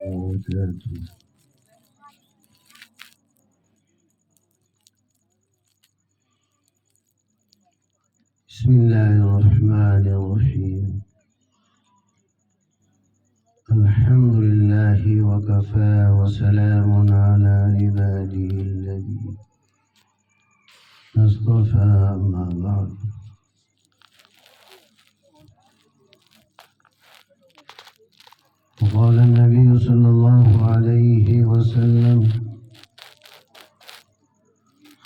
وبركاته. بسم الله الرحمن الرحيم. الحمد لله وكفى وسلام على عباده الذين اصطفى. أما بعد، وقال النبي صلى الله عليه وسلم: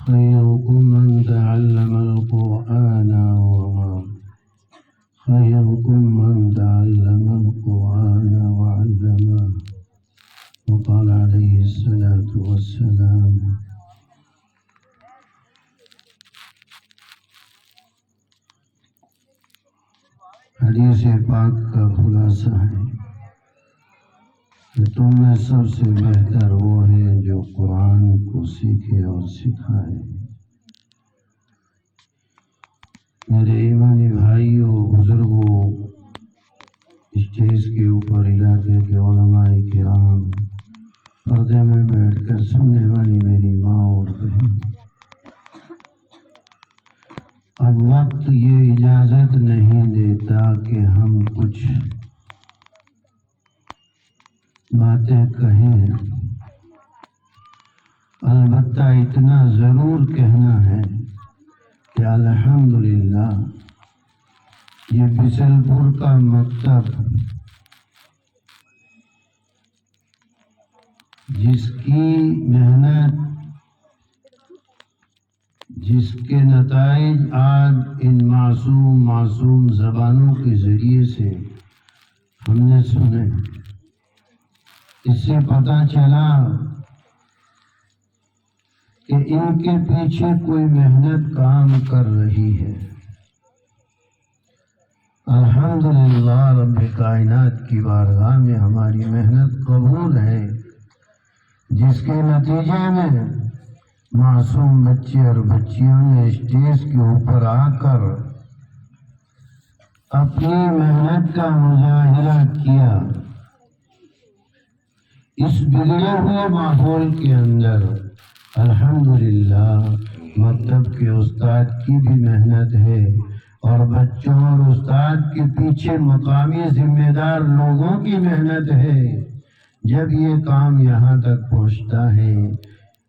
خيركم من تعلم القرآن خيركم من تعلم القرآن وعلمه. وقال عليه الصلاة والسلام: حدیث پاک کا خلاصہ ہے کہ تم میں سب سے بہتر وہ ہے جو قرآن کو سیکھے اور سکھائے۔ میرے ایمانی بھائیوں، بزرگوں، اسٹیج کے اوپر علاقے کے علماء کرام، پردے میں بیٹھ کر سننے والی میری ماں اور بہن، اب وقت یہ اجازت نہیں دیتا کہ ہم کچھ باتیں کہیں، البتہ اتنا ضرور کہنا ہے کہ الحمدللہ یہ بسل پور کا مکتب جس کی محنت، جس کے نتائج آج ان معصوم زبانوں کے ذریعے سے ہم نے سنے، اس سے پتہ چلا کہ ان کے پیچھے کوئی محنت کام کر رہی ہے۔ الحمدللہ رب کائنات کی بارگاہ میں ہماری محنت قبول ہے، جس کے نتیجے میں معصوم بچے اور بچیوں نے اسٹیج کے اوپر آ کر اپنی محنت کا مظاہرہ کیا۔ اس بگڑے ہوئے ماحول کے اندر الحمدللہ مکتب کے استاد کی بھی محنت ہے، اور بچوں اور استاد کے پیچھے مقامی ذمہ دار لوگوں کی محنت ہے۔ جب یہ کام یہاں تک پہنچتا ہے،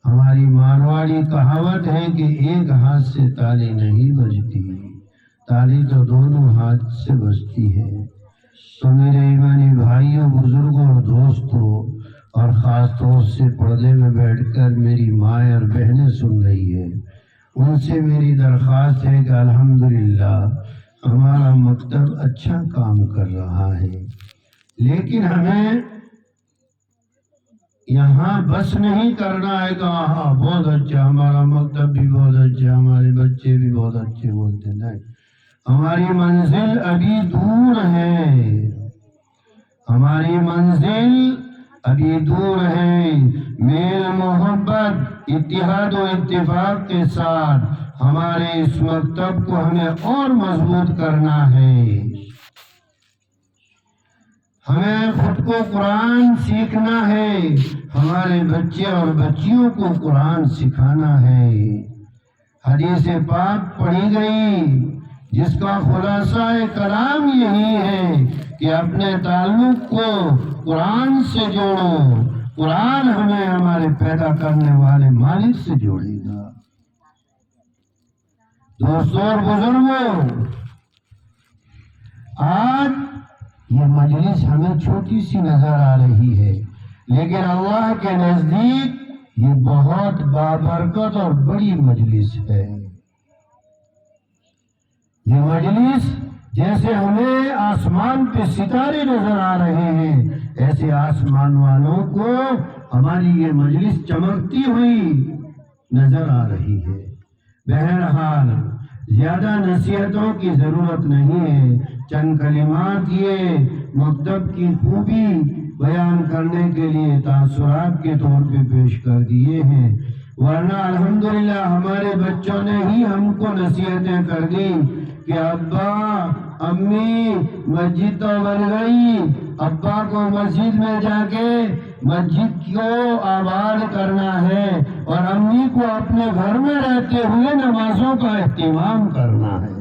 ہماری مارواڑی کہاوت ہے کہ ایک ہاتھ سے تالی نہیں بجتی، تالی تو دونوں ہاتھ سے بجتی ہے۔ تو میرے ایمانی بھائیوں، بزرگوں اور دوستوں، اور خاص طور سے پردے میں بیٹھ کر میری ماں اور بہنیں سن رہی ہے، ان سے میری درخواست ہے کہ الحمدللہ ہمارا مکتب اچھا کام کر رہا ہے، لیکن ہمیں یہاں بس نہیں کرنا ہے کہ ہاں بہت اچھا، ہمارا مکتب بھی بہت اچھا، ہمارے بچے بھی بہت اچھے بولتے، نہیں، ہماری منزل ابھی دور ہے، ہماری منزل ابھی دور ہے۔ میل محبت، اتحاد و اتفاق کے ساتھ ہمارے اس مکتب کو ہمیں اور مضبوط کرنا ہے۔ ہمیں خود کو قرآن سیکھنا ہے، ہمارے بچے اور بچیوں کو قرآن سکھانا ہے۔ حدیث پاک پڑھی گئی جس کا خلاصہ کلام یہی ہے کہ اپنے تعلق کو قرآن سے جوڑو، قرآن ہمیں ہمارے پیدا کرنے والے مالک سے جوڑے گا۔ دوستوں اور بزرگوں، آج یہ مجلس ہمیں چھوٹی سی نظر آ رہی ہے، لیکن اللہ کے نزدیک یہ بہت بابرکت اور بڑی مجلس ہے۔ یہ مجلس جیسے ہمیں آسمان پہ ستارے نظر آ رہے ہیں، ایسے آسمان والوں کو ہماری یہ مجلس چمکتی ہوئی نظر آ رہی ہے۔ بہرحال زیادہ نصیحتوں کی ضرورت نہیں ہے، چند کلمات یہ مکتب کی خوبی بیان کرنے کے لیے تاثرات کے طور پہ پیش کر دیے ہیں، ورنہ الحمدللہ ہمارے بچوں نے ہی ہم کو نصیحتیں کر دی کہ ابا امی مسجد تو بن گئی ابا کو مسجد میں جا کے مسجد کو آباد کرنا ہے اور امی کو اپنے گھر میں رہتے ہوئے نمازوں کا اہتمام کرنا ہے۔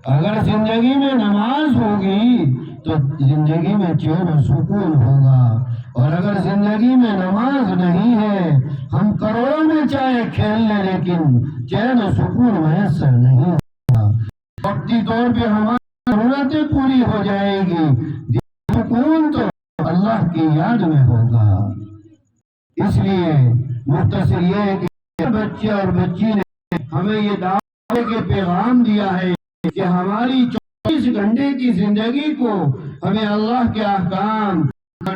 اگر زندگی میں نماز ہوگی تو زندگی میں چین و سکون ہوگا، اور اگر زندگی میں نماز نہیں ہے، ہم کروڑوں میں چاہے کھیل لیں لیکن چین و سکون میسر نہیں ہوگا۔ وقتی طور پہ ہماری ضرورتیں پوری ہو جائے گی، سکون تو اللہ کی یاد میں ہوگا۔ اس لیے مختصر یہ ہے کہ بچے اور بچی نے ہمیں یہ دعوت کے پیغام دیا ہے کہ ہماری 24 گھنٹے کی زندگی کو ہمیں اللہ کے احکام،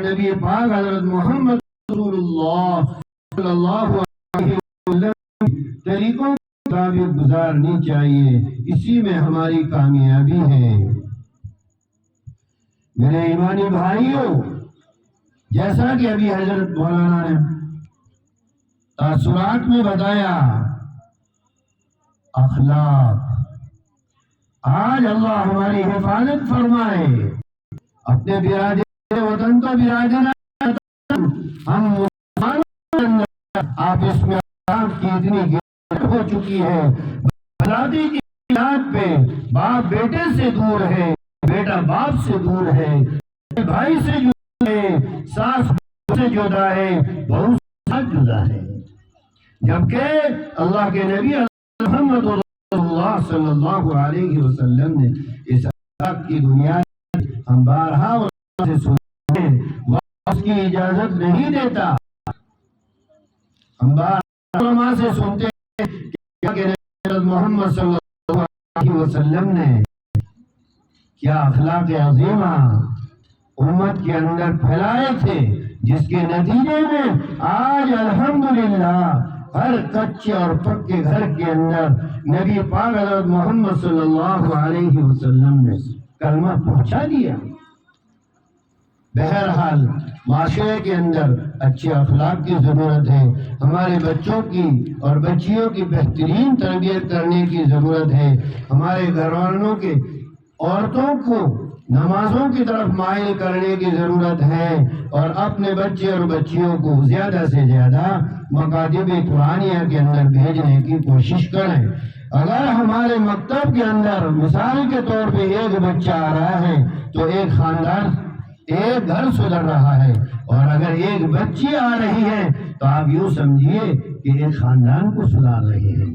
نبی پاک حضرت محمد رسول اللہ صلی اللہ علیہ وسلم طریقوں کے مطابق گزارنی چاہیے، اسی میں ہماری کامیابی ہے۔ میرے ایمانی بھائیوں، جیسا کہ ابھی حضرت مولانا نے تاثرات میں بتایا، اخلاق، آج اللہ ہماری حفاظت فرمائے، اپنے برادر وطن کو برادر ہم مسلمانوں آپس میں اخلاق کی اتنی گرفت ہو چکی ہے، برادری کی بنیاد پہ باپ بیٹے سے دور ہے، بیٹا باپ سے دور ہے، بھائی سے جدا ہے، ساس سے جدا ہے، بہو سے جدا ہے، جبکہ اللہ کے نبی محمد اللہ صلی اللہ علیہ وسلم نے اس اخلاق کی بنیاد ہم بارہا سے سنتے ہیں، وہ اس کی اجازت نہیں دیتا۔ ہم بارہا علماء سے سنتے ہیں کہ نبی محمد صلی اللہ علیہ وسلم نے کیا اخلاق عظیمہ امت کے اندر پھیلائے تھے، جس کے نتیجے میں آج الحمدللہ ہر کچے اور پکے گھر کے اندر نبی پاک حضرت محمد صلی اللہ علیہ وسلم نے کلمہ پہنچا دیا۔ بہرحال معاشرے کے اندر اچھے اخلاق کی ضرورت ہے، ہمارے بچوں کی اور بچیوں کی بہترین تربیت کرنے کی ضرورت ہے، ہمارے گھر والوں کے عورتوں کو نمازوں کی طرف مائل کرنے کی ضرورت ہے، اور اپنے بچے اور بچیوں کو زیادہ سے زیادہ مکاتب قرآنیہ کے اندر بھیجنے کی کوشش کریں۔ اگر ہمارے مکتب کے اندر مثال کے طور پہ ایک بچہ آ رہا ہے تو ایک خاندان، ایک گھر سدھر رہا ہے، اور اگر ایک بچی آ رہی ہے تو آپ یوں سمجھیے کہ ایک خاندان کو سدھار رہے ہیں۔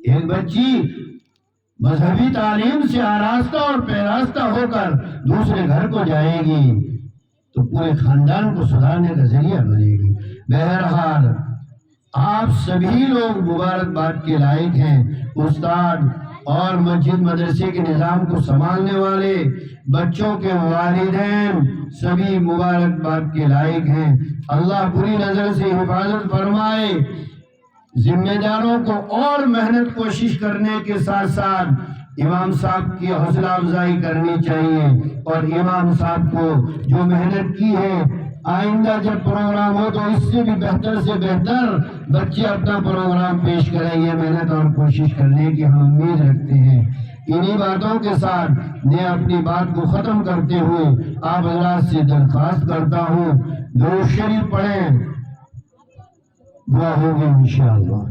ایک بچی مذہبی تعلیم سے آراستہ اور پیراستہ ہو کر دوسرے گھر کو جائے گی تو پورے خاندان کو سدھارنے کا ذریعہ بنے گی۔ بہرحال آپ سبھی لوگ مبارکباد کے لائق ہیں، استاد اور مسجد مدرسے کے نظام کو سنبھالنے والے، بچوں کے والدین، سبھی مبارکباد کے لائق ہیں۔ اللہ بری نظر سے حفاظت فرمائے۔ ذمہ داروں کو اور محنت کوشش کرنے کے ساتھ ساتھ امام صاحب کی حوصلہ افزائی کرنی چاہیے، اور امام صاحب کو جو محنت کی ہے، آئندہ جب پروگرام ہو تو اس سے بھی بہتر سے بہتر بچے اپنا پروگرام پیش کریں، یہ محنت اور کوشش کرنے کی ہم امید رکھتے ہیں۔ انہی باتوں کے ساتھ میں اپنی بات کو ختم کرتے ہوئے آپ حضرات سے درخواست کرتا ہوں، درود شریف پڑھیں، دعا ہوگی انشاءاللہ۔